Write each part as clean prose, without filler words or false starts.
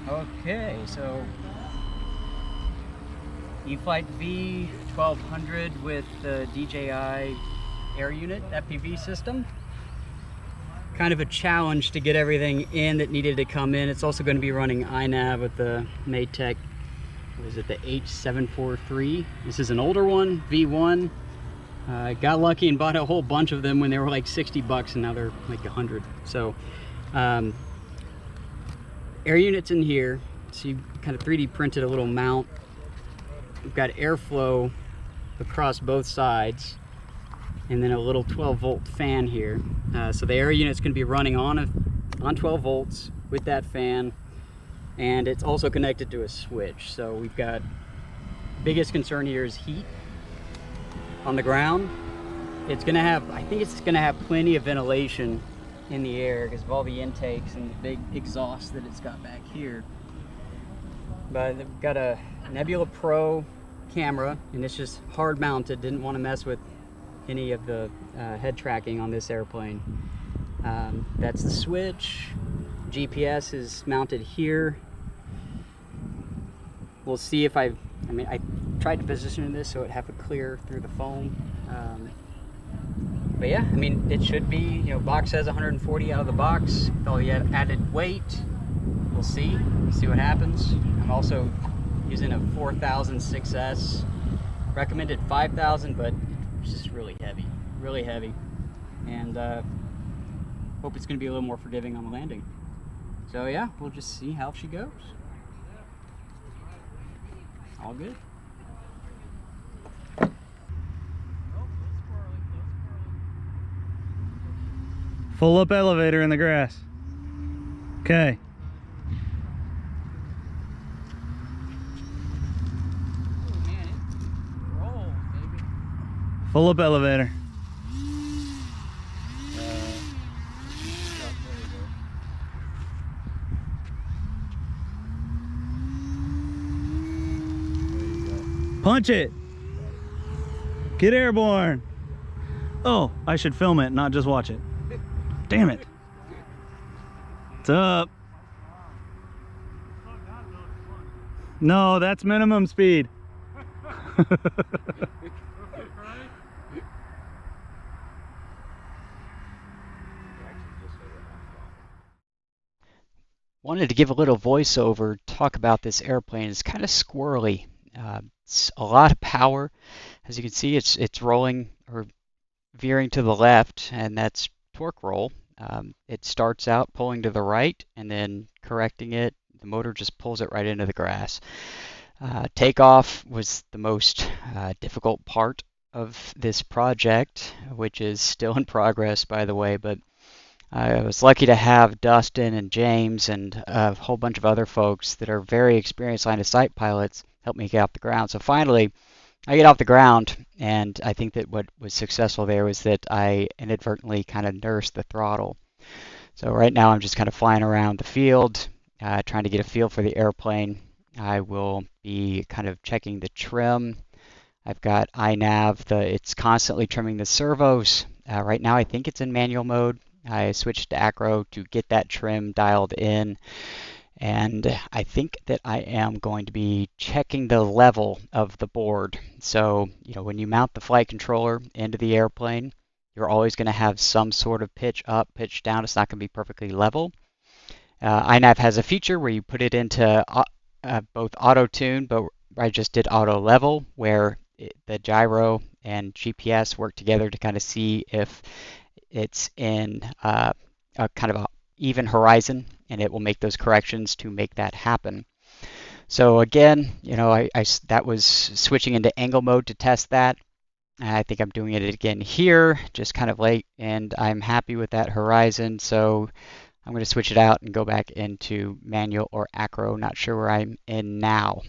Okay, so E-Flite V1200 with the DJI air unit FPV system. Kind of a challenge to get everything in that needed to come in. It's also going to be running INAV with the Maiden, what is it, the H743. This is an older one, V1. I got lucky and bought a whole bunch of them when they were like 60 bucks, and now they're like 100. So air units in here. So you kind of 3D printed a little mount. We've got airflow across both sides, and then a little 12-volt fan here. So the air unit's going to be running on 12 volts with that fan, and it's also connected to a switch. So we've got, biggest concern here is heat on the ground. It's going to have, I think it's going to have plenty of ventilation in the air because of all the intakes and the big exhaust that it's got back here. But we've got a Nebula Pro camera, and it's just hard mounted. Didn't want to mess with any of the head tracking on this airplane. That's the switch. GPS is mounted here. We'll see if I tried to position this so it have it clear through the foam. But yeah, I mean, it should be, you know, box says 140 out of the box with all the added weight. We'll see what happens. I'm also using a 4000 6S, recommended 5000, but it's just really heavy, and hope it's going to be a little more forgiving on the landing. So yeah, we'll just see how she goes. All good. Full up elevator in the grass. Okay. Full up elevator. Punch it. Get airborne. Oh, I should film it, not just watch it. Damn it. What's up? No, that's minimum speed. Wanted to give a little voiceover, talk about this airplane. It's kind of squirrely. It's a lot of power. As you can see, it's rolling or veering to the left, and that's torque roll. It starts out pulling to the right and then correcting it. The motor just pulls it right into the grass. Takeoff was the most difficult part of this project, which is still in progress, by the way, but I was lucky to have Dustin and James and a whole bunch of other folks that are very experienced line of sight pilots help me get off the ground. So finally, I get off the ground, and I think that what was successful there was that I inadvertently kind of nursed the throttle. So right now I'm just kind of flying around the field, trying to get a feel for the airplane. I will be kind of checking the trim. I've got INAV, it's constantly trimming the servos. Right now I think it's in manual mode. I switched to acro to get that trim dialed in, and I think that I am going to be checking the level of the board. So, you know, when you mount the flight controller into the airplane, you're always going to have some sort of pitch up, pitch down. It's not going to be perfectly level. INAV has a feature where you put it into both auto tune, but I just did auto level, where the gyro and GPS work together to kind of see if it's in a kind of a even horizon, and it will make those corrections to make that happen. So again, you know, that was switching into angle mode to test that. I think I'm doing it again here, just kind of late, and I'm happy with that horizon. So I'm going to switch it out and go back into manual or acro. Not sure where I'm in now.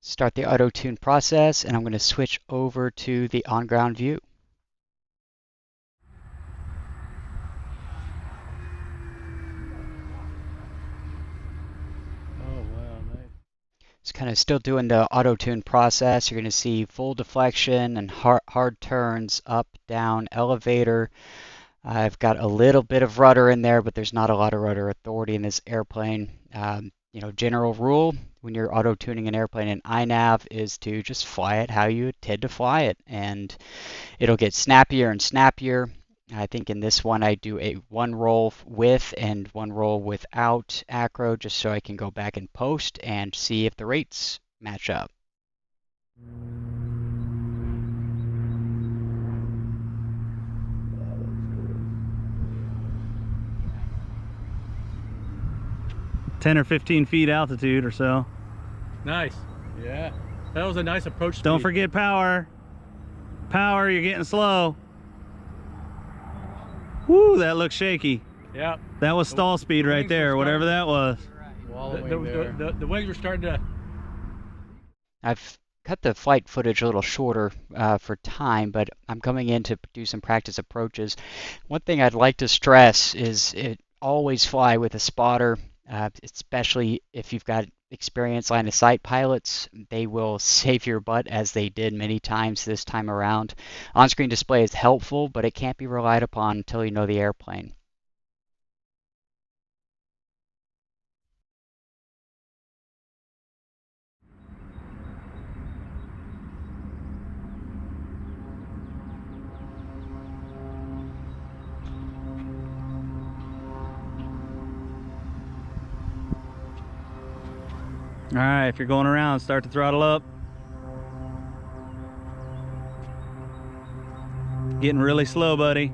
Start the auto tune process, and I'm going to switch over to the on-ground view. It's kind of still doing the auto tune process. You're going to see full deflection and hard turns, up, down, elevator. I've got a little bit of rudder in there, but there's not a lot of rudder authority in this airplane. You know, general rule when you're auto tuning an airplane in INAV is to just fly it how you intend to fly it, and it'll get snappier and snappier. I think in this one I do a one roll with and one roll without acro just so I can go back and post and see if the rates match up. Ten or 15 feet altitude or so. Nice. Yeah. That was a nice approach speed. Don't forget power. Power, you're getting slow. Woo, that looks shaky. Yeah. That was stall speed right there, whatever that was. The wings were starting to... I've cut the flight footage a little shorter for time, but I'm coming in to do some practice approaches. One thing I'd like to stress is always fly with a spotter, especially if you've got experienced line of sight pilots. They will save your butt as they did many times this time around. On-screen display is helpful, but it can't be relied upon until you know the airplane. All right, if you're going around, start to throttle up. Getting really slow, buddy.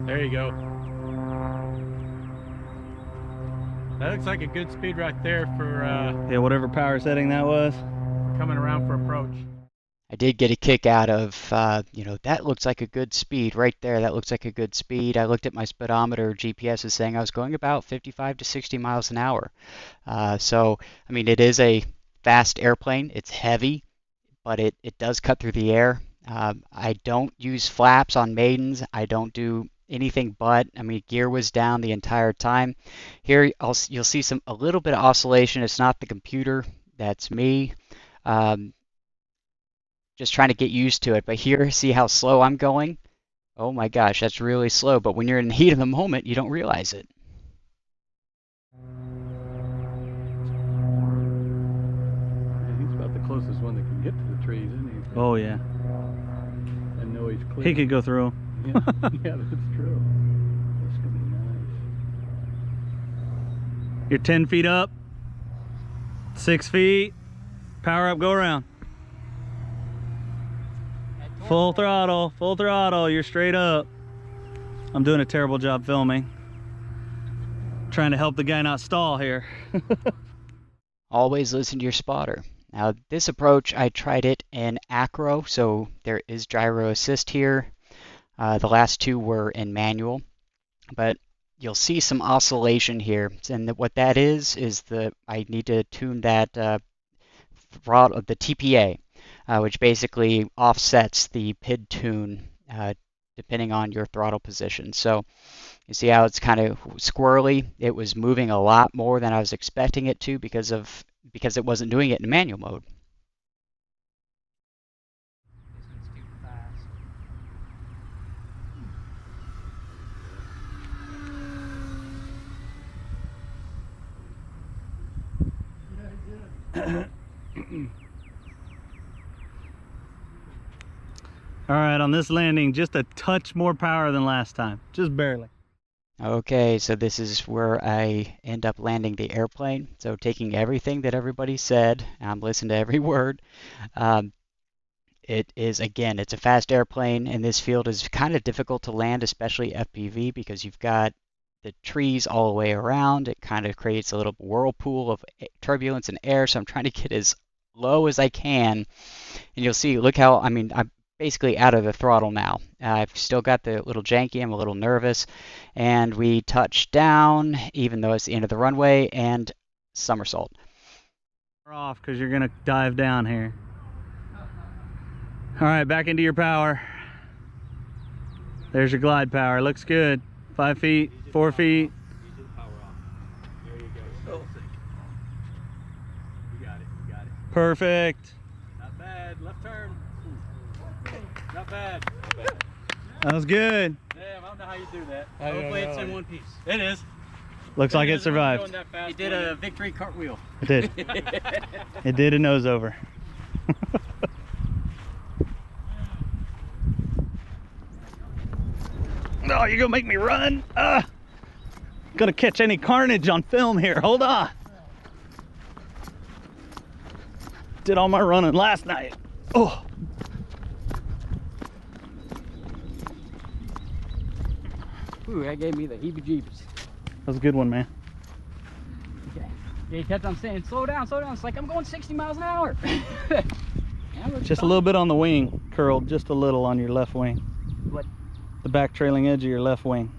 There you go. That looks like a good speed right there for Yeah, whatever power setting that was. coming around for approach. I did get a kick out of, you know, that looks like a good speed right there. That looks like a good speed. I looked at my speedometer. GPS is saying I was going about 55 to 60 miles an hour. So, I mean, it is a fast airplane. It's heavy, but it does cut through the air. I don't use flaps on Maidens. I don't do anything but. I mean, gear was down the entire time. Here, you'll see a little bit of oscillation. It's not the computer. That's me. Just trying to get used to it. But here, see how slow I'm going? Oh my gosh, that's really slow. But when you're in the heat of the moment, you don't realize it. Yeah, he's about the closest one that can get to the trees, isn't he? Oh, yeah. I know he's clear. He could go through. Yeah, yeah, that's true. That's gonna be nice. You're 10 feet up, 6 feet, power up, go around. Full throttle, you're straight up. I'm doing a terrible job filming. Trying to help the guy not stall here. Always listen to your spotter. Now, this approach, I tried it in acro, so there is gyro assist here. The last two were in manual, but you'll see some oscillation here. And what that is I need to tune that throttle, the TPA, which basically offsets the PID tune depending on your throttle position. So you see how it's kind of squirrely. It was moving a lot more than I was expecting it to because it wasn't doing it in manual mode. All right, on this landing, just a touch more power than last time, just barely. Okay, so this is where I end up landing the airplane. So taking everything that everybody said, I'm listening to every word. It is, again, it's a fast airplane, and this field is kind of difficult to land, especially FPV, because you've got the trees all the way around. It kind of creates a little whirlpool of turbulence and air, so I'm trying to get as low as I can. And you'll see, look how, I'm basically out of the throttle now. I've still got the little janky, I'm a little nervous. And we touch down, even though it's the end of the runway, and somersault. Off, because you're gonna dive down here. All right, back into your power. There's your glide power, looks good. 5 feet, 4 feet. There you go. Oh. You got it. Perfect. Not bad. Left turn. Not bad. That was good. Damn, I don't know how you do that. Hopefully it's in one piece. It is. Looks like it survived. It did a victory cartwheel. It did. It did a nose over. Oh, you're gonna make me run. Gonna catch any carnage on film here. Hold on. Did all my running last night. Oh. Ooh, that gave me the heebie-jeebies. That was a good one, man. Okay. Yeah, he kept on saying, slow down, slow down. It's like, I'm going 60 miles an hour. Yeah, Just a little bit on the wing, curled just a little on your left wing. What? The back trailing edge of your left wing.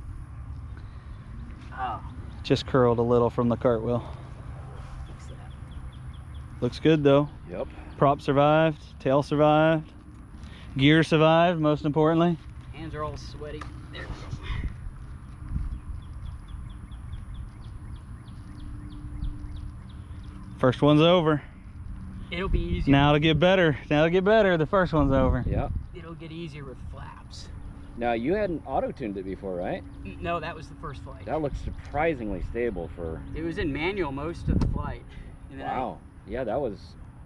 Oh. Just curled a little from the cartwheel. Looks good though. Yep. Prop survived, tail survived, gear survived, most importantly. Hands are all sweaty. There we go. First one's over. It'll be easier. Now it'll get better. Now it'll get better. The first one's over. Yeah. It'll get easier with flaps. Now you hadn't auto-tuned it before, right? No, that was the first flight. That looks surprisingly stable for. It was in manual most of the flight. And then Wow. Yeah, that was.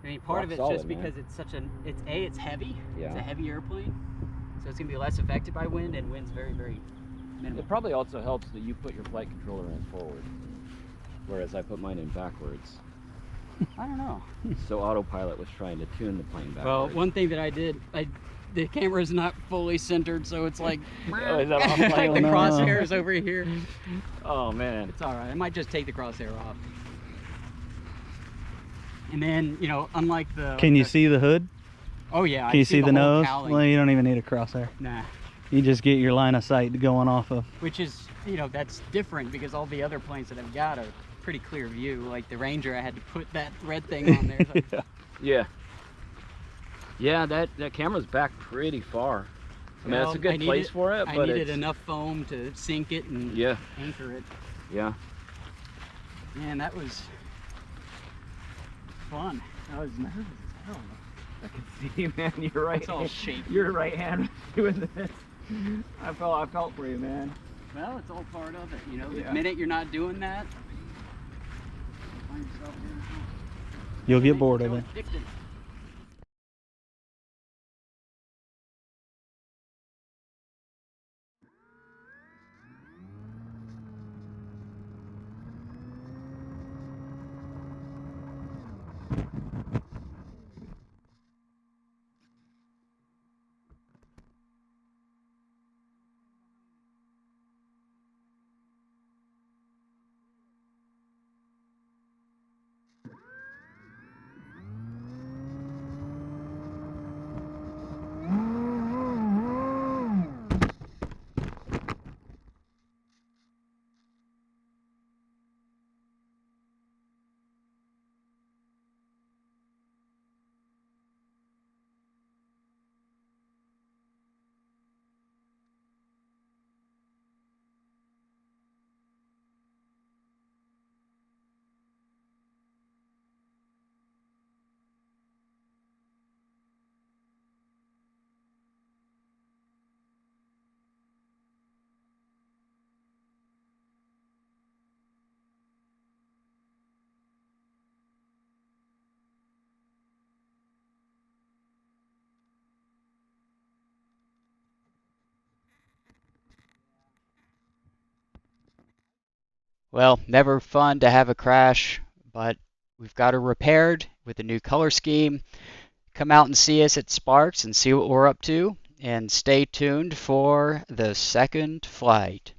I mean, part of it's solid, just man. because it's such an, it's heavy. Yeah. It's a heavy airplane. So it's going to be less affected by wind, and wind's very, very minimal. It probably also helps that you put your flight controller in forward, whereas I put mine in backwards. I don't know. So autopilot was trying to tune the plane backwards. Well, one thing that I did, the camera's not fully centered, so it's like, Oh, is that off like plane? the no. crosshairs over here. Oh man. It's all right. I might just take the crosshair off. And then, you know, unlike the... Can you see the hood? Oh yeah. Can you see the whole nose? cowling. Well, you don't even need a crosshair. Nah. You just get your line of sight going off of. Which is, you know, that's different because all the other planes that I've got are pretty clear view. Like the Ranger, I had to put that red thing on there. So Yeah. Yeah, that camera's back pretty far. I mean, Well, it's a good place for it, I but needed it's, enough foam to sink it and Yeah. anchor it. Yeah. Man, that was fun. I was nervous as hell. I can see, man. You're right. It's all shaky. Your right hand doing this. I felt for you, man. Well, it's all part of it, you know. Yeah. The minute you're not doing that, you find yourself You'll get bored of it. addicted. Well, never fun to have a crash, but we've got her repaired with a new color scheme. Come out and see us at Sparks and see what we're up to, and stay tuned for the second flight.